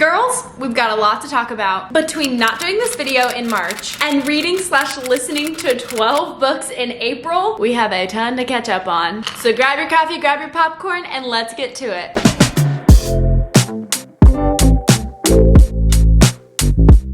Girls, we've got a lot to talk about. Between not doing this video in March and reading / listening to 12 books in April, we have a ton to catch up on. So grab your coffee, grab your popcorn, and let's get to it.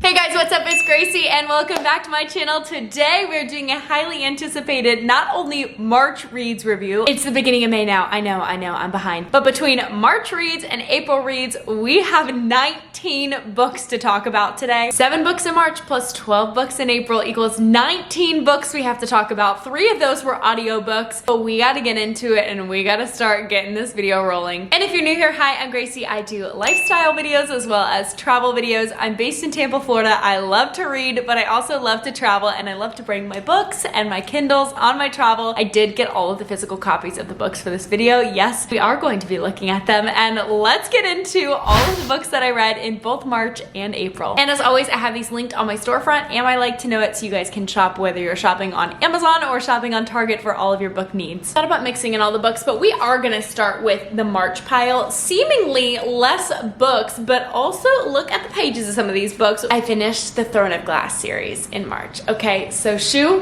Hey guys, what's up? It's Gracie and welcome back to my channel. Today we're doing a highly anticipated not only March reads review, it's the beginning of May now, I know, I'm behind. But between March reads and April reads, we have 19 books to talk about today. 7 books in March plus 12 books in April equals 19 books we have to talk about. 3 of those were audiobooks, but we gotta get into it and we gotta start getting this video rolling. And if you're new here, hi, I'm Gracie. I do lifestyle videos as well as travel videos. I'm based in Tampa, Florida. I love to read, but I also love to travel, and I love to bring my books and my Kindles on my travel. I did get all of the physical copies of the books for this video. Yes, we are going to be looking at them, and let's get into all of the books that I read in both March and April. And as always, I have these linked on my storefront and my like to know it, so you guys can shop whether you're shopping on Amazon or shopping on Target for all of your book needs. Thought about mixing in all the books, but we are gonna start with the March pile. Seemingly less books, but also look at the pages of some of these books. I finished the Throne of Glass series in March. Okay, so shoo.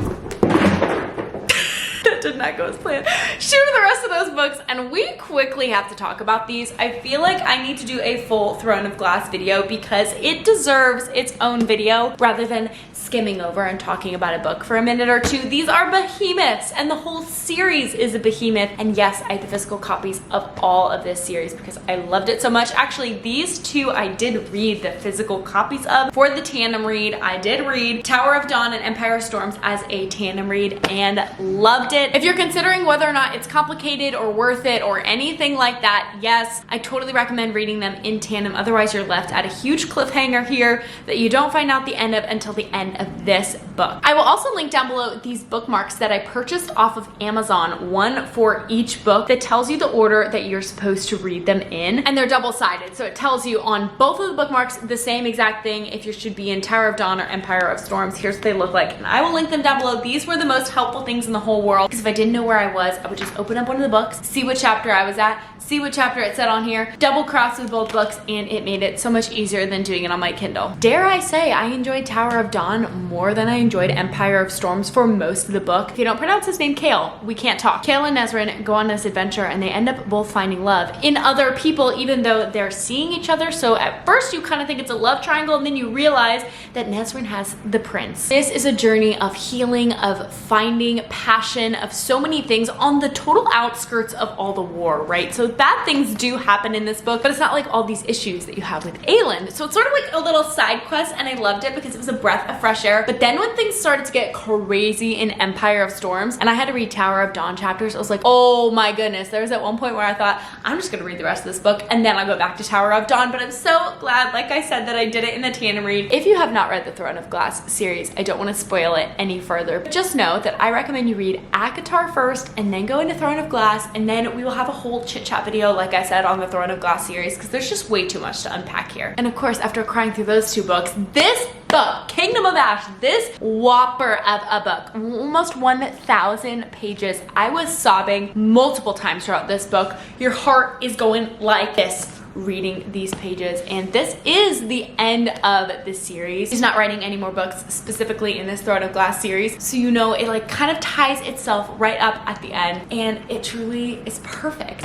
That did not go as planned. Shoo to the rest of those books, and we quickly have to talk about these. I feel like I need to do a full Throne of Glass video because it deserves its own video rather than skimming over and talking about a book for a minute or two. These are behemoths, and the whole series is a behemoth. And yes, I have the physical copies of all of this series because I loved it so much. Actually, these two I did read the physical copies of. For the tandem read, I did read Tower of Dawn and Empire of Storms as a tandem read and loved it. If you're considering whether or not it's complicated or worth it or anything like that, yes, I totally recommend reading them in tandem. Otherwise, you're left at a huge cliffhanger here that you don't find out the end of until the end of this book. I will also link down below these bookmarks that I purchased off of Amazon, one for each book, that tells you the order that you're supposed to read them in, and they're double-sided, so it tells you on both of the bookmarks the same exact thing. If you should be in Tower of Dawn or Empire of Storms, here's what they look like, and I will link them down below. These were the most helpful things in the whole world, because if I didn't know where I was, I would just open up one of the books, see what chapter I was at, see what chapter it said on here, double cross with both books, and it made it so much easier than doing it on my Kindle. Dare I say, I enjoyed Tower of Dawn more than I enjoyed Empire of Storms for most of the book. If you don't pronounce his name Kale, we can't talk. Kale and Nesrin go on this adventure and they end up both finding love in other people, even though they're seeing each other. So at first you kind of think it's a love triangle, and then you realize that Nesrin has the prince. This is a journey of healing, of finding passion, of so many things on the total outskirts of all the war, right? So bad things do happen in this book, but it's not like all these issues that you have with Aelin. So it's sort of like a little side quest, and I loved it because it was a breath of fresh air. But then when things started to get crazy in Empire of Storms, and I had to read Tower of Dawn chapters, I was like, oh my goodness. There was at one point where I thought, I'm just gonna read the rest of this book and then I'll go back to Tower of Dawn. But I'm so glad, like I said, that I did it in the tandem read. If you have not read the Throne of Glass series, I don't want to spoil it any further, but just know that I recommend you read ACOTAR first and then go into Throne of Glass, and then we will have a whole chit chat video, like I said, on the Throne of Glass series, because there's just way too much to unpack here. And of course, after crying through those 2 books, this book, Kingdom of Ash, this whopper of a book, almost 1,000 pages. I was sobbing multiple times throughout this book. Your heart is going like this reading these pages, and this is the end of this series. He's not writing any more books specifically in this Throne of Glass series, so you know it like kind of ties itself right up at the end, and it truly is perfect.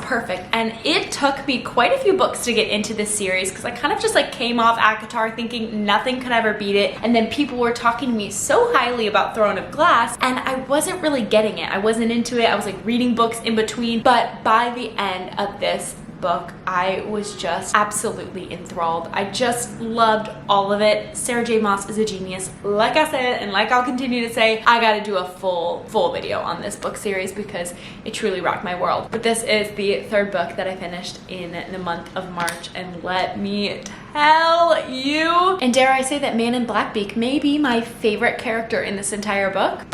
And it took me quite a few books to get into this series because I kind of just like came off ACOTAR thinking nothing could ever beat it, and then people were talking to me so highly about Throne of Glass, and I wasn't really getting it. I wasn't into it. I was like reading books in between, but by the end of this book, I was just absolutely enthralled. I just loved all of it. Sarah J. Maas is a genius. Like I said, and like I'll continue to say, I gotta do a full video on this book series because it truly rocked my world. But this is the 3rd book that I finished in the month of March, and let me tell you, and dare I say that Man in Blackbeak may be my favorite character in this entire book.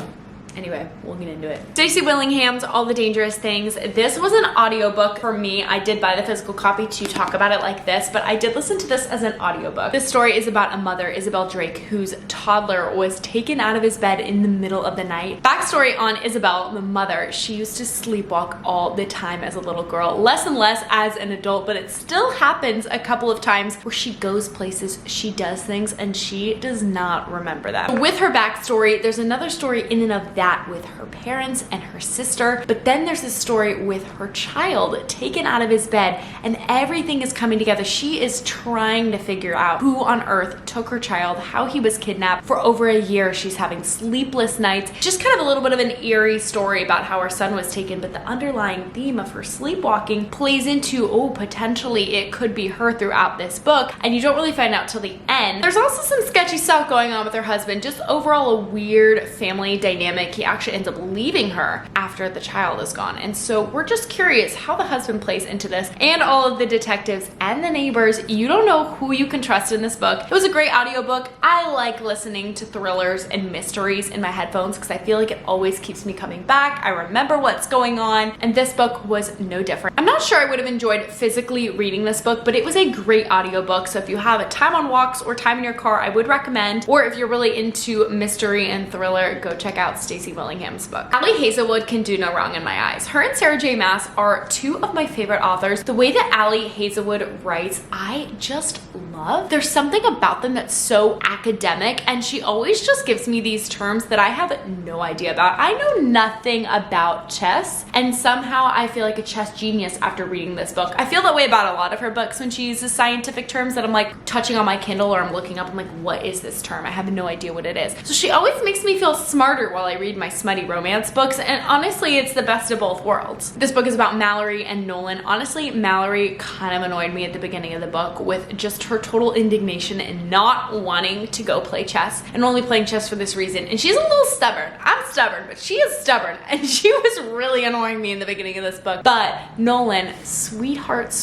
Anyway, we'll get into it. Stacey Willingham's All the Dangerous Things. This was an audiobook for me. I did buy the physical copy to talk about it like this, but I did listen to this as an audiobook. This story is about a mother, Isabel Drake, whose toddler was taken out of his bed in the middle of the night. Backstory on Isabel, the mother, she used to sleepwalk all the time as a little girl, less and less as an adult, but it still happens a couple of times where she goes places, she does things, and she does not remember them. With her backstory, there's another story in and of that with her parents and her sister, but then there's this story with her child taken out of his bed, and everything is coming together. She is trying to figure out who on earth took her child, how he was kidnapped. For over a year, she's having sleepless nights. Just kind of a little bit of an eerie story about how her son was taken, but the underlying theme of her sleepwalking plays into, oh, potentially it could be her throughout this book, and you don't really find out till the end. There's also some sketchy stuff going on with her husband, just overall a weird family dynamic. He actually ends up leaving her after the child is gone, and so we're just curious how the husband plays into this, and all of the detectives and the neighbors. You don't know who you can trust in this book. It was a great audiobook. I like listening to thrillers and mysteries in my headphones because I feel like it always keeps me coming back. I remember what's going on, and this book was no different. I'm not sure I would have enjoyed physically reading this book, but it was a great audiobook, so if you have a time on walks or time in your car, I would recommend, or if you're really into mystery and thriller, go check out Stacey Willingham's book. Ali Hazelwood can do no wrong in my eyes. Her and Sarah J. Maas are two of my favorite authors. The way that Ali Hazelwood writes, I just love. There's something about them that's so academic, and she always just gives me these terms that I have no idea about. I know nothing about chess, and somehow I feel like a chess genius after reading this book. I feel that way about a lot of her books when she uses scientific terms that I'm like touching on my Kindle or I'm looking up, I'm like, what is this term? I have no idea what it is. So she always makes me feel smarter while I read my smutty romance books, and honestly, it's the best of both worlds. This book is about Mallory and Nolan. Honestly, Mallory kind of annoyed me at the beginning of the book with just her total indignation and not wanting to go play chess, and only playing chess for this reason. And she's a little stubborn. I'm stubborn, but she is stubborn, and she was really annoying me in the beginning of this book. But Nolan, sweetheart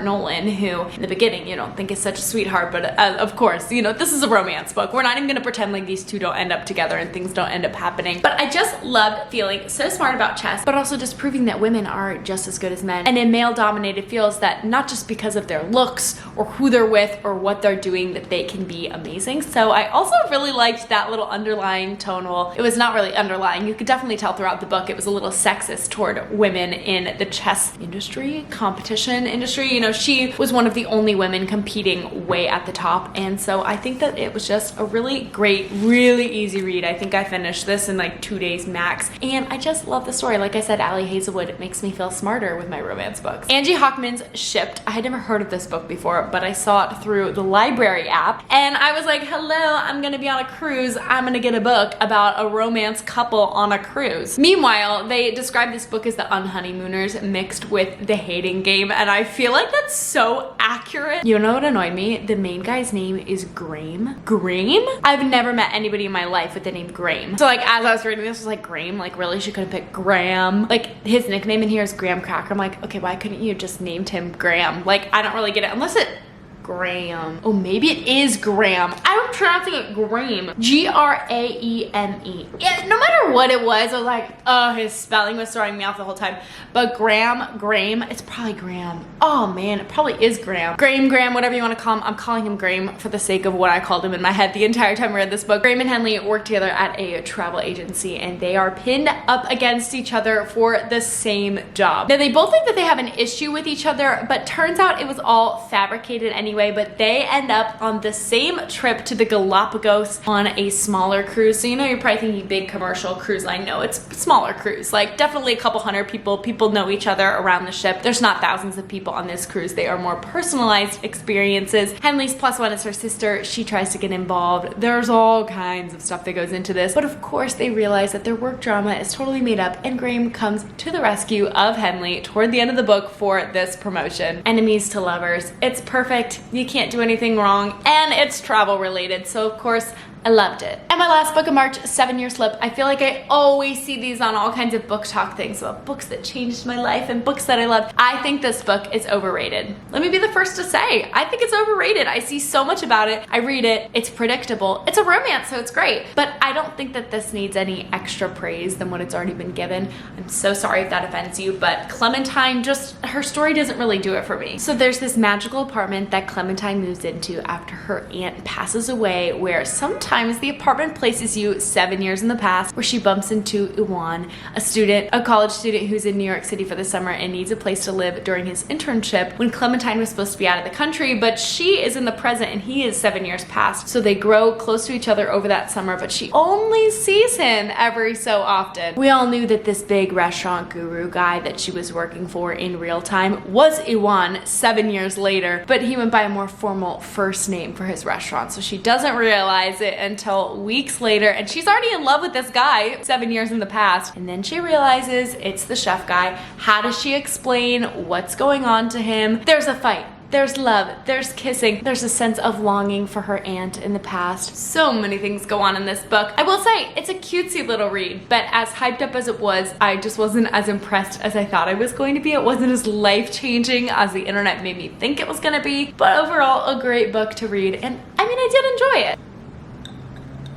Nolan, who in the beginning you don't think is such a sweetheart, but of course, you know, this is a romance book. We're not even gonna pretend like these two don't end up together and things don't end up happening. But I just loved feeling so smart about chess, but also just proving that women are just as good as men. And in male-dominated fields, that not just because of their looks or who they're with or what they're doing, that they can be amazing. So I also really liked that little underlying tone. Well, it was not really underlying. You could definitely tell throughout the book it was a little sexist toward women in the chess industry, competition industry. You know, she was one of the only women competing way at the top, and so I think that it was just a really great, really easy read. I think I finished this in like 2 days max, and I just love the story. Like I said, Ali Hazelwood makes me feel smarter with my romance books. Angie Hockman's Shipped. I had never heard of this book before, but I saw it through the library app, and I was like, hello, I'm gonna be on a cruise. I'm gonna get a book about a romance couple on a cruise. Meanwhile, they describe this book as the Unhoneymooners mixed with The Hating Game, and I feel like that's so accurate. You know what annoyed me? The main guy's name is Graham. Graham? I've never met anybody in my life with the name Graham. So like as I was reading this, I was like, Graham? Like really? She couldn't pick Graham? Like his nickname in here is Graham Cracker. I'm like, okay, why couldn't you just named him Graham? Like I don't really get it unless it Graham. Oh, maybe it is Graham. I'm pronouncing it Graham. G-R-A-E-M-E. Yeah, no matter what it was, I was like, oh, his spelling was throwing me off the whole time. But Graham, it's probably Graham. Oh man, it probably is Graham. Graham, whatever you want to call him. I'm calling him Graham for the sake of what I called him in my head the entire time I read this book. Graham and Henley work together at a travel agency, and they are pinned up against each other for the same job. Now, they both think that they have an issue with each other, but turns out it was all fabricated anyway. But they end up on the same trip to the Galapagos on a smaller cruise. So you know, you're probably thinking big commercial cruise line. No, it's a smaller cruise. Like definitely a couple hundred people. People know each other around the ship. There's not thousands of people on this cruise. They are more personalized experiences. Henley's plus one is her sister. She tries to get involved. There's all kinds of stuff that goes into this. But of course they realize that their work drama is totally made up, and Graham comes to the rescue of Henley toward the end of the book for this promotion. Enemies to lovers. It's perfect. You can't do anything wrong, and it's travel related, so of course I loved it. And And my last book of March, 7-Year Slip. I feel like I always see these on all kinds of book talk things about books that changed my life and books that I loved. I think this book is overrated. Let me be the first to say, I think it's overrated. I see so much about it. I read it. It's predictable. It's a romance, so it's great. But I don't think that this needs any extra praise than what it's already been given. I'm so sorry if that offends you, but Clementine, just her story doesn't really do it for me. So there's this magical apartment that Clementine moves into after her aunt passes away, where sometimes the apartment places you 7 years in the past, where she bumps into Iwan, a college student who's in New York City for the summer and needs a place to live during his internship, when Clementine was supposed to be out of the country, but she is in the present and he is 7 years past. So they grow close to each other over that summer, but she only sees him every so often. We all knew that this big restaurant guru guy that she was working for in real time was Iwan 7 years later, but he went by a more formal first name for his restaurant. So she doesn't realize it until weeks later, and she's already in love with this guy 7 years in the past, and then she realizes it's the chef guy. How does she explain what's going on to him? There's a fight. There's love, there's kissing, there's a sense of longing for her aunt in the past. So many things go on in this book. I will say, it's a cutesy little read, but as hyped up as it was, I just wasn't as impressed as I thought I was going to be. It wasn't as life-changing as the internet made me think it was gonna be, but overall, a great book to read, and I mean, I did enjoy it.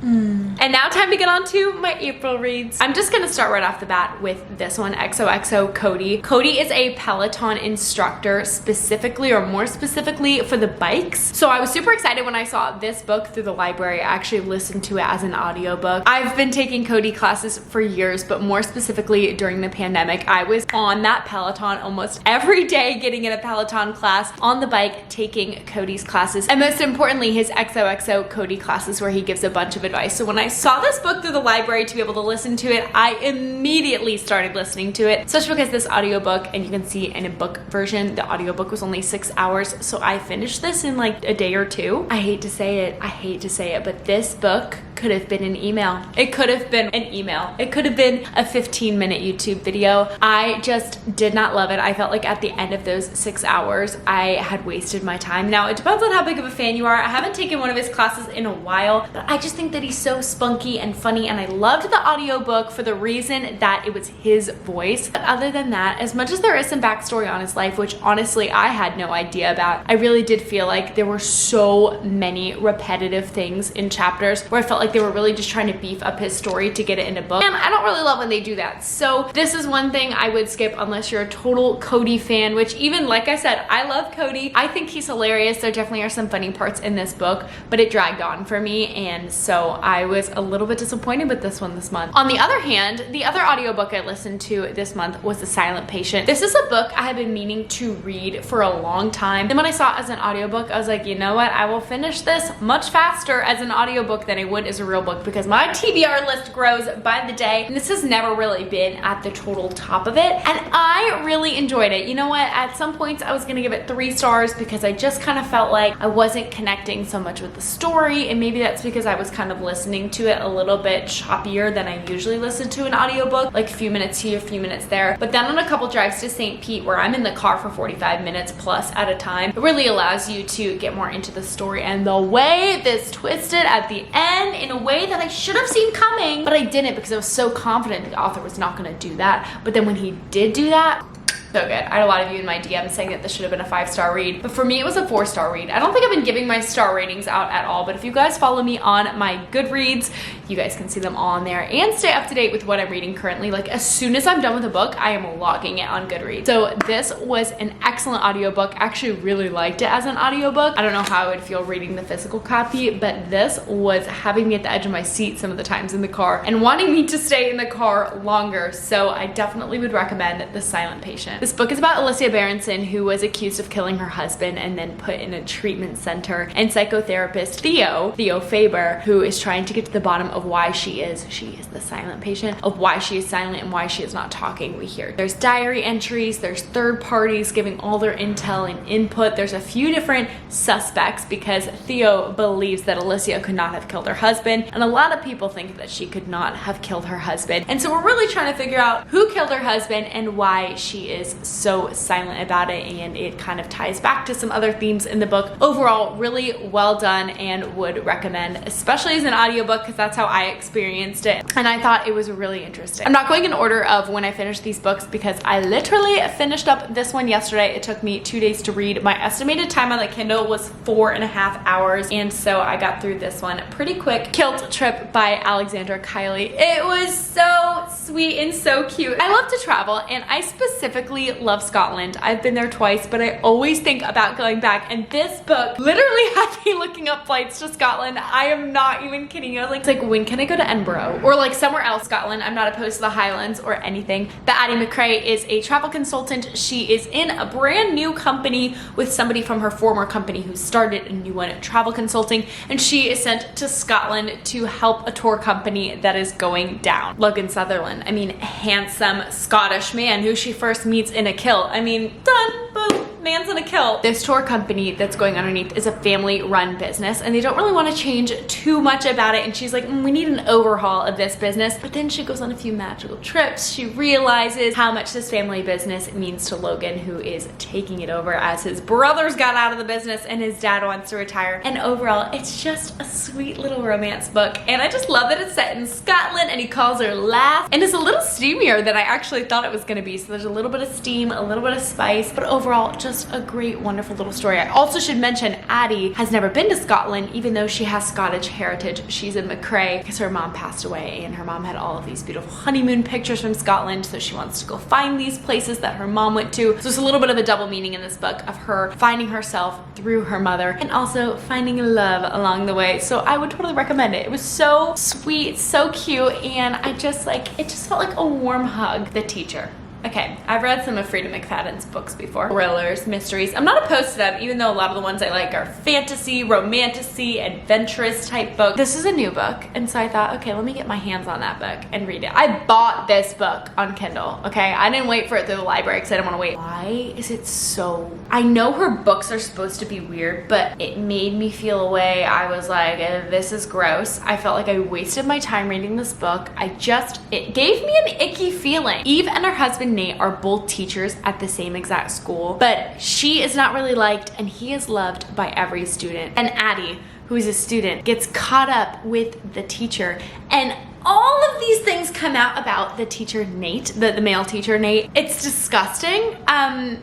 And now time to get on to my April reads. I'm just gonna start right off the bat with this one, XOXO Cody. Cody is a Peloton instructor specifically, or more specifically, for the bikes. So I was super excited when I saw this book through the library. I actually listened to it as an audiobook. I've been taking Cody classes for years, but more specifically during the pandemic, I was on that Peloton almost every day, getting in a Peloton class on the bike, taking Cody's classes, and most importantly, his XOXO Cody classes, where he gives a bunch of advice. So when I saw this book through the library to be able to listen to it, I immediately started listening to it, especially because this audiobook, and you can see in a book version, the audiobook was only 6 hours, so I finished this in like a day or two. I hate to say it, but this book could have been an email. It could have been an email. It could have been a 15-minute YouTube video. I just did not love it. I felt like at the end of those 6 hours, I had wasted my time. Now, it depends on how big of a fan you are. I haven't taken one of his classes in a while, but I just think that he's so spunky and funny, and I loved the audiobook for the reason that it was his voice. But other than that, as much as there is some backstory on his life, which honestly I had no idea about, I really did feel like there were so many repetitive things in chapters where I felt like they were really just trying to beef up his story to get it in a book, and I don't really love when they do that. So this is one thing I would skip unless you're a total Cody fan, which, even like I said, I love Cody. I think he's hilarious. There definitely are some funny parts in this book, but it dragged on for me, and so I was a little bit disappointed with this one this month. On the other hand, the other audiobook I listened to this month was The Silent Patient. This is a book I have been meaning to read for a long time, and when I saw it as an audiobook, I was like, you know what, I will finish this much faster as an audiobook than I would as a real book, because my TBR list grows by the day, and this has never really been at the total top of it, and I really enjoyed it. You know what, at some points I was gonna give it 3 stars because I just kind of felt like I wasn't connecting so much with the story, and maybe that's because I was kind of listening to it a little bit choppier than I usually listen to an audiobook, like a few minutes here, a few minutes there. But then on a couple drives to St. Pete, where I'm in the car for 45 minutes plus at a time, it really allows you to get more into the story, and the way this twisted at the end in a way that I should have seen coming, but I didn't, because I was so confident the author was not going to do that. But then when he did do that, so good. I had a lot of you in my DMs saying that this should have been a 5-star read, but for me it was a 4-star read. I don't think I've been giving my star ratings out at all, but if you guys follow me on my Goodreads, you guys can see them all on there and stay up to date with what I'm reading currently. Like, as soon as I'm done with a book, I am logging it on Goodreads. So this was an excellent audiobook. I actually really liked it as an audiobook. I don't know how I would feel reading the physical copy, but this was having me at the edge of my seat some of the times in the car and wanting me to stay in the car longer. So I definitely would recommend The Silent Patient. This book is about Alicia Berenson, who was accused of killing her husband and then put in a treatment center, and psychotherapist Theo Faber, who is trying to get to the bottom of why she is the silent patient, of why she is silent and why she is not talking. We hear there's diary entries, there's third parties giving all their intel and input. There's a few different suspects because Theo believes that Alicia could not have killed her husband, and a lot of people think that she could not have killed her husband. And so we're really trying to figure out who killed her husband and why she is is so silent about it, and it kind of ties back to some other themes in the book. Overall, really well done and would recommend, especially as an audiobook, because that's how I experienced it. And I thought it was really interesting. I'm not going in order of when I finished these books because I literally finished up this one yesterday. It took me 2 days to read. My estimated time on the Kindle was 4.5 hours, and so I got through this one pretty quick. Kilt Trip by Alexandra Kiley. It was so sweet and so cute. I love to travel, and I specifically love Scotland. I've been there twice, but I always think about going back, and this book literally had me looking up flights to Scotland. I am not even kidding you. I was like, it's like, when can I go to Edinburgh? Or like somewhere else, Scotland. I'm not opposed to the Highlands or anything. But Addie McRae is a travel consultant. She is in a brand new company with somebody from her former company who started a new one, travel consulting, and she is sent to Scotland to help a tour company that is going down. Logan Sutherland, I mean, handsome Scottish man who she first meets in a kilt. I mean, done, boom. Man's in a kilt. This tour company that's going underneath is a family-run business, and they don't really want to change too much about it, and she's like, we need an overhaul of this business. But then she goes on a few magical trips. She realizes how much this family business means to Logan, who is taking it over as his brothers got out of the business and his dad wants to retire. And overall, it's just a sweet little romance book, and I just love that it's set in Scotland, and he calls her Laugh, and it's a little steamier than I actually thought it was going to be. So there's a little bit of steam, a little bit of spice, but overall, just a great, wonderful little story. I also should mention Addie has never been to Scotland, even though she has Scottish heritage. She's in McRae because her mom passed away, and her mom had all of these beautiful honeymoon pictures from Scotland, so she wants to go find these places that her mom went to. So there's a little bit of a double meaning in this book of her finding herself through her mother and also finding love along the way. So I would totally recommend it. It was so sweet, so cute, and I just like, it just felt like a warm hug. The Teacher. Okay, I've read some of Frida McFadden's books before. Thrillers, mysteries. I'm not opposed to them, even though a lot of the ones I like are fantasy, romantasy, adventurous type books. This is a new book, and so I thought, okay, let me get my hands on that book and read it. I bought this book on Kindle, okay? I didn't wait for it through the library because I didn't want to wait. Why is it so... I know her books are supposed to be weird, but it made me feel a way. I was like, this is gross. I felt like I wasted my time reading this book. It gave me an icky feeling. Eve and her husband Nate are both teachers at the same exact school, but she is not really liked and he is loved by every student. And Addie, who is a student, gets caught up with the teacher, and all of these things come out about the teacher Nate, the male teacher Nate. It's disgusting. I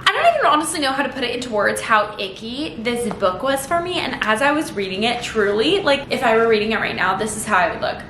don't even honestly know how to put it into words how icky this book was for me, and as I was reading it, truly, like if I were reading it right now, this is how I would look.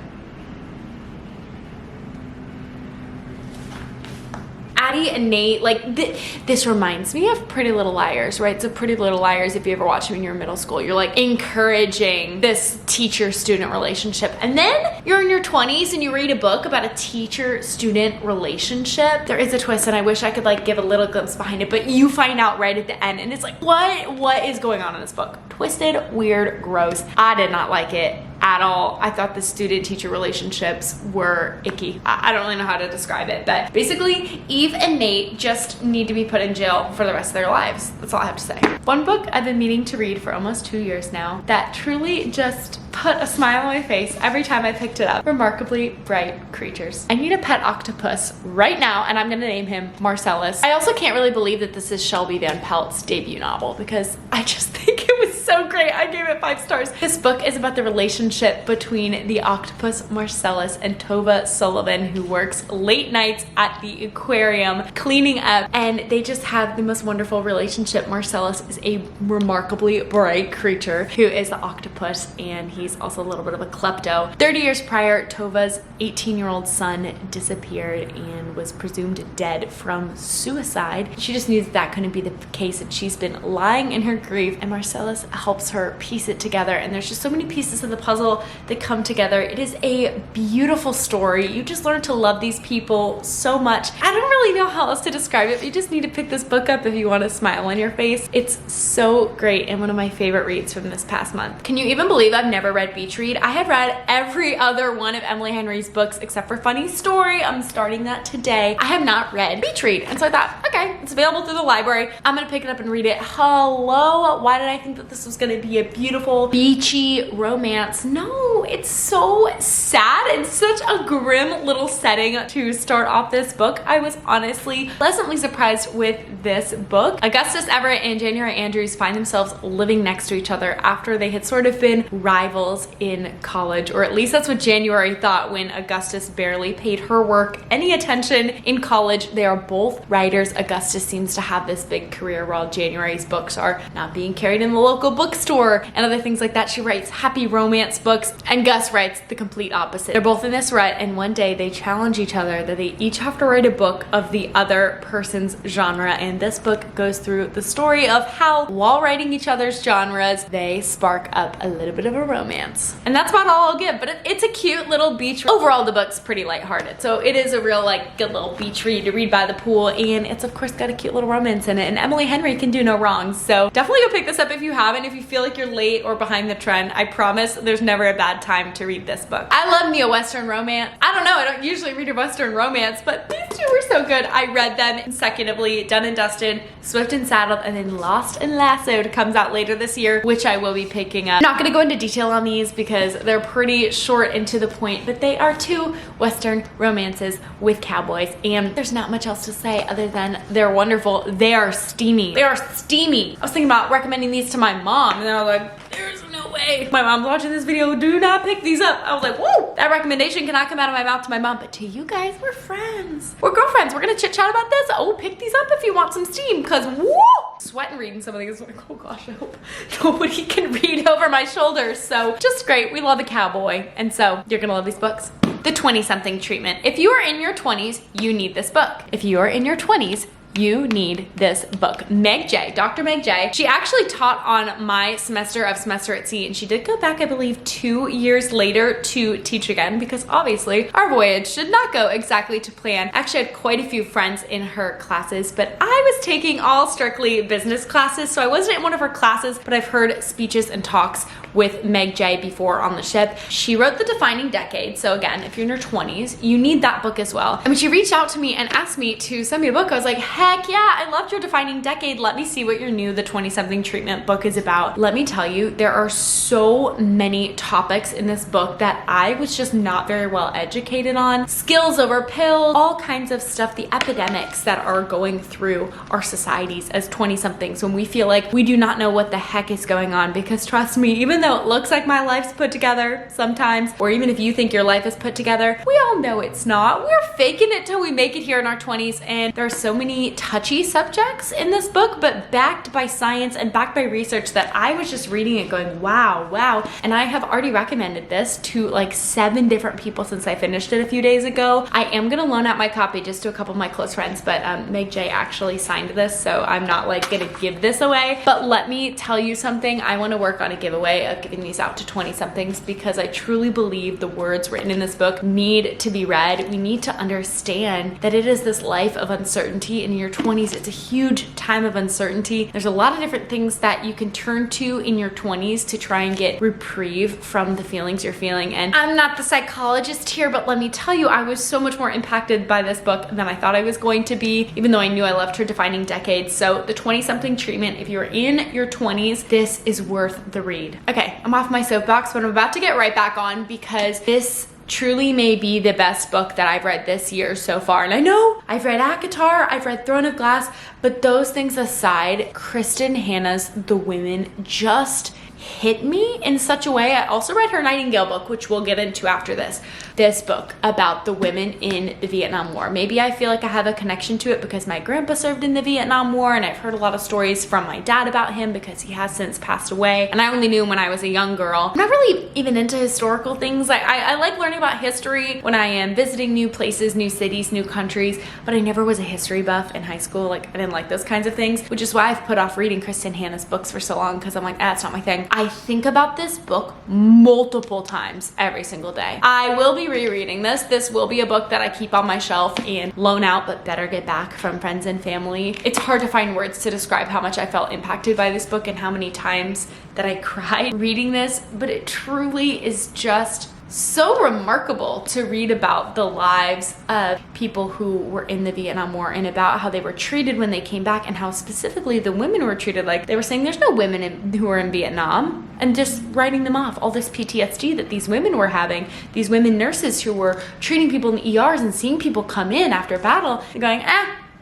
Addie and Nate, like this reminds me of Pretty Little Liars, right? So Pretty Little Liars, if you ever watched them in your middle school, you're like encouraging this teacher-student relationship. And then you're in your 20s and you read a book about a teacher-student relationship. There is a twist, and I wish I could like give a little glimpse behind it, but you find out right at the end, and it's like, what is going on in this book? Twisted, weird, gross. I did not like it at all. I thought the student-teacher relationships were icky. I don't really know how to describe it, but basically Eve and Nate just need to be put in jail for the rest of their lives. That's all I have to say. One book I've been meaning to read for almost 2 years now that truly just put a smile on my face every time I picked it up. Remarkably Bright Creatures. I need a pet octopus right now, and I'm gonna name him Marcellus. I also can't really believe that this is Shelby Van Pelt's debut novel because I just think it was so great. I gave it 5 stars. This book is about the relationship between the octopus Marcellus and Tova Sullivan, who works late nights at the aquarium cleaning up, and they just have the most wonderful relationship. Marcellus is a remarkably bright creature who is the octopus, and he's also a little bit of a klepto. 30 years prior, Tova's 18-year-old son disappeared and was presumed dead from suicide. She just knew that couldn't be the case, and she's been lying in her grave, and Marcellus helps her piece it together, and there's just so many pieces of the puzzle that come together. It is a beautiful story. You just learn to love these people so much. I don't really know how else to describe it, but you just need to pick this book up if you want a smile on your face. It's so great and one of my favorite reads from this past month. Can you even believe I've never read Beach Read? I have read every other one of Emily Henry's books except for Funny Story. I'm starting that today. I have not read Beach Read, and so I thought, okay, it's available through the library. I'm gonna pick it up and read it. Hello, why did I think that this this was gonna be a beautiful, beachy romance. No, it's so sad and such a grim little setting to start off this book. I was honestly pleasantly surprised with this book. Augustus Everett and January Andrews find themselves living next to each other after they had sort of been rivals in college, or at least that's what January thought when Augustus barely paid her work any attention in college. They are both writers. Augustus seems to have this big career while January's books are not being carried in the local bookstore and other things like that. She writes happy romance books, and Gus writes the complete opposite. They're both in this rut, and one day they challenge each other that they each have to write a book of the other person's genre, and this book goes through the story of how, while writing each other's genres, they spark up a little bit of a romance. And that's about all I'll give, but it's a cute little beach. Overall, the book's pretty lighthearted, so it is a real like good little beach read to read by the pool, and it's of course got a cute little romance in it, and Emily Henry can do no wrong. So definitely go pick this up if you haven't. If you feel like you're late or behind the trend, I promise there's never a bad time to read this book. I love me a Western romance. I don't know, I don't usually read a Western romance, but these two were so good. I read them consecutively. Done and Dusted, Swift and Saddled, and then Lost and Lassoed comes out later this year, which I will be picking up. Not gonna go into detail on these because they're pretty short and to the point, but they are two Western romances with cowboys, and there's not much else to say other than they're wonderful. They are steamy. They are steamy. I was thinking about recommending these to my mom, and then I was like, there's no way. My mom's watching this video, do not pick these up. I was like, whoa, that recommendation cannot come out of my mouth to my mom, but to you guys, we're friends. We're girlfriends. We're gonna chit chat about this. Oh, pick these up if you want some steam, because whoa, sweating reading some of these. Like, oh gosh, I hope nobody can read over my shoulders. So just great. We love a cowboy, and so you're gonna love these books. The 20-something treatment. If you are in your 20s, you need this book. If you are in your 20s, you need this book. Meg J, Dr. Meg J. She actually taught on my semester of Semester at Sea, and she did go back, I believe, 2 years later to teach again, because obviously our voyage did not go exactly to plan. I actually had quite a few friends in her classes, but I was taking all strictly business classes, so I wasn't in one of her classes, but I've heard speeches and talks with Meg J before on the ship. She wrote The Defining Decade, so again, if you're in your 20s, you need that book as well. And when she reached out to me and asked me to send me a book, I was like, heck yeah, I loved your Defining Decade. Let me see what your new The 20-something Treatment book is about. Let me tell you, there are so many topics in this book that I was just not very well educated on. Skills over pills, all kinds of stuff, the epidemics that are going through our societies as 20-somethings when we feel like we do not know what the heck is going on, because trust me, even though it looks like my life's put together sometimes, or even if you think your life is put together, we all know it's not. We're faking it till we make it here in our 20s, and there are so many touchy subjects in this book, but backed by science and backed by research that I was just reading it going, wow, wow. And I have already recommended this to like 7 different people since I finished it a few days ago. I am gonna loan out my copy just to a couple of my close friends, but Meg J actually signed this, so I'm not like gonna give this away. But let me tell you something, I wanna work on a giveaway of giving these out to 20-somethings, because I truly believe the words written in this book need to be read. We need to understand that it is this life of uncertainty, and in your 20s, it's a huge time of uncertainty. There's a lot of different things that you can turn to in your 20s to try and get reprieve from the feelings you're feeling. And I'm not the psychologist here, but let me tell you, I was so much more impacted by this book than I thought I was going to be, even though I knew I loved her Defining Decade. So The 20-something Treatment, if you're in your 20s, this is worth the read. Okay, I'm off my soapbox, but I'm about to get right back on, because this truly may be the best book that I've read this year so far. And I know I've read ACOTAR, I've read Throne of Glass, but those things aside, Kristen Hanna's The Women just hit me in such a way. I also read her Nightingale book, which we'll get into after this. This book about the women in the Vietnam War. Maybe I feel like I have a connection to it because my grandpa served in the Vietnam War, and I've heard a lot of stories from my dad about him because he has since passed away. And I only knew him when I was a young girl. I'm not really even into historical things. I like learning about history when I am visiting new places, new cities, new countries, but I never was a history buff in high school. Like, I didn't like those kinds of things, which is why I've put off reading Kristen Hanna's books for so long, because I'm like, that's not my thing. I think about this book multiple times every single day. I will be rereading this. This will be a book that I keep on my shelf and loan out, but better get back from friends and family. It's hard to find words to describe how much I felt impacted by this book and how many times that I cried reading this, but it truly is just so remarkable to read about the lives of people who were in the Vietnam War and about how they were treated when they came back, and how specifically the women were treated. Like, they were saying there's no women who were in Vietnam, and just writing them off, all this PTSD that these women were having, these women nurses who were treating people in ERs and seeing people come in after battle and going,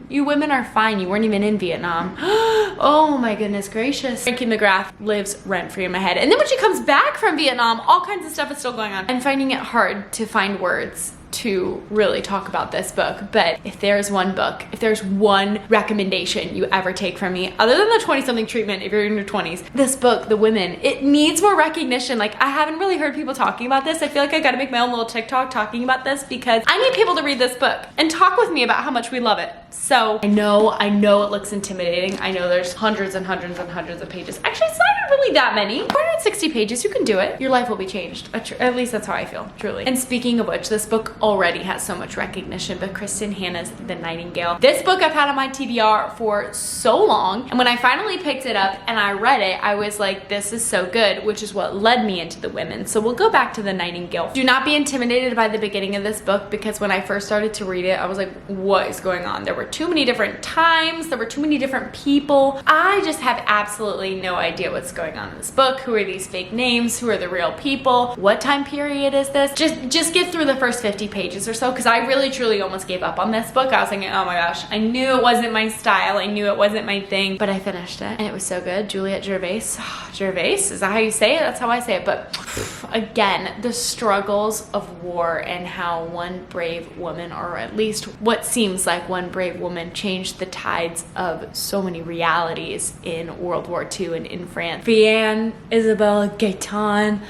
you women are fine, you weren't even in Vietnam. Oh my goodness gracious. Frankie McGrath lives rent-free in my head. And then when she comes back from Vietnam, all kinds of stuff is still going on. I'm finding it hard to find words to really talk about this book, but if there's one book, if there's one recommendation you ever take from me, other than the 20-something treatment if you're in your 20s, this book, The Women, it needs more recognition. Like, I haven't really heard people talking about this. I feel like I gotta make my own little TikTok talking about this, because I need people to read this book and talk with me about how much we love it. So I know it looks intimidating. I know there's hundreds and hundreds and hundreds of pages. Actually, it's not really that many. 460 pages, you can do it. Your life will be changed. At least that's how I feel, truly. And speaking of which, this book already has so much recognition, but Kristen Hanna's The Nightingale. This book I've had on my TBR for so long, and when I finally picked it up and I read it, I was like, this is so good, which is what led me into The Women. So we'll go back to The Nightingale. Do not be intimidated by the beginning of this book, because when I first started to read it, I was like, what is going on? There were too many different times, there were too many different people. I just have absolutely no idea what's going on in this book. Who are these fake names? Who are the real people? What time period is this? Just get through the first 50 pages or so, because I really truly almost gave up on this book. I was thinking, oh my gosh, I knew it wasn't my style, I knew it wasn't my thing, but I finished it and it was so good. Juliette Gervais. Gervais, is that how you say it? That's how I say it. But again, the struggles of war and how one brave woman, or at least what seems like one brave woman, changed the tides of so many realities in World War II and in France. Vianne, Isabelle, Gaëtan.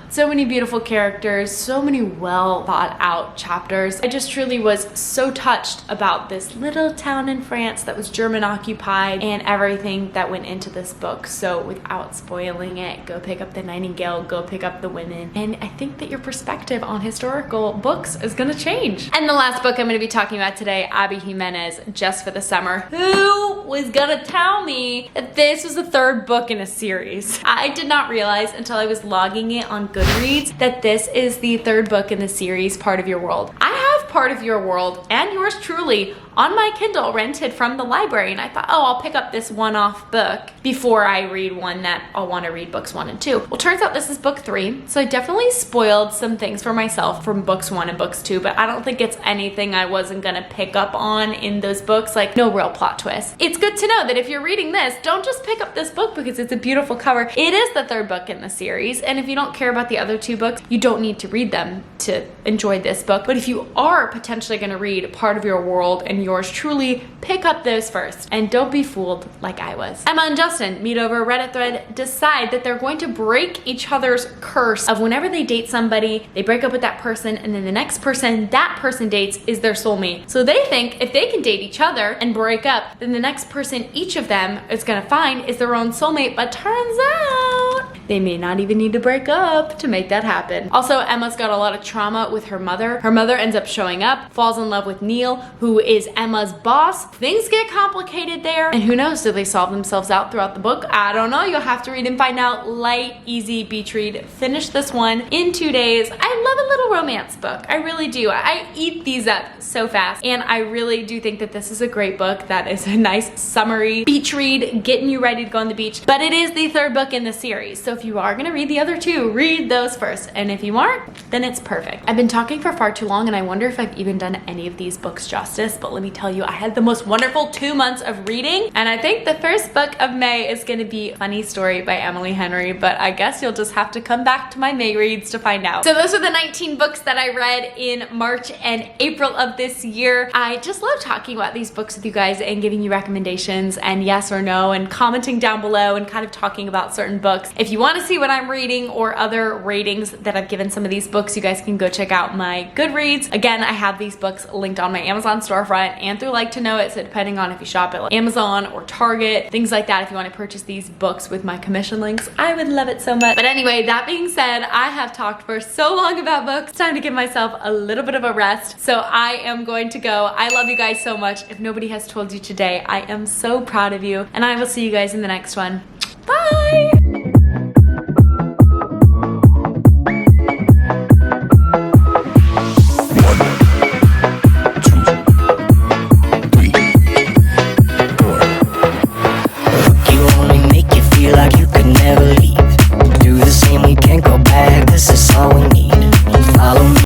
So many beautiful characters, so many well thought out chapters. I just truly was so touched about this little town in France that was German occupied and everything that went into this book. So without spoiling it, go pick up The Nightingale, go pick up The Women, and I think that your perspective on historical books is gonna change. And the last book I'm gonna be talking about today, Abby Jimenez, Just for the Summer. Who was gonna tell me that this was the third book in a series? I did not realize until I was logging it on Goodreads that this is the third book in the series, Part of Your World. I have Part of Your World and yours truly on my Kindle rented from the library, and I thought, oh, I'll pick up this one-off book before I read one that I'll want to read books 1 and 2. Well, turns out this is book 3, so I definitely spoiled some things for myself from books 1 and books 2, but I don't think it's anything I wasn't gonna pick up on in those books, like no real plot twist. It's good to know that if you're reading this, don't just pick up this book because it's a beautiful cover. It is the third book in the series, and if you don't care about the other 2 books, you don't need to read them to enjoy this book. But if you are potentially gonna read Part of Your World and yours truly, pick up those first, and don't be fooled like I was. Emma and Justin meet over a Reddit thread, decide that they're going to break each other's curse of whenever they date somebody, they break up with that person, and then the next person that person dates is their soulmate. So they think if they can date each other and break up, then the next person each of them is gonna find is their own soulmate, but turns out they may not even need to break up to make that happen. Also, Emma's got a lot of trauma with her mother. Her mother ends up showing up, falls in love with Neil, who is Emma's boss. Things get complicated there, and who knows, do they solve themselves out throughout the book? I don't know, you'll have to read and find out. Light, easy beach read. Finish this one in 2 days. I love a little romance book, I really do. I eat these up so fast, and I really do think that this is a great book that is a nice summery beach read, getting you ready to go on the beach. But it is the third book in the series, so if you are gonna read the other 2, read those first, and if you aren't, then it's perfect. I've been talking for far too long, and I wonder if I've even done any of these books justice, but let me tell you, I had the most wonderful 2 months of reading, and I think the first book of May is gonna be Funny Story by Emily Henry, but I guess you'll just have to come back to my May reads to find out. So those are the 19 books that I read in March and April of this year. I just love talking about these books with you guys and giving you recommendations and yes or no and commenting down below and kind of talking about certain books. If you want to see what I'm reading or other ratings that I've given some of these books, you guys can go check out my Goodreads. Again, I have these books linked on my Amazon storefront and through Like to Know It, so depending on if you shop at like Amazon or Target, things like that, if you want to purchase these books with my commission links, I would love it so much. But anyway, that being said, I have talked for so long about books. It's time to give myself a little bit of a rest, so I am going to go. I love you guys so much. If nobody has told you today, I am so proud of you, and I will see you guys in the next one. Bye!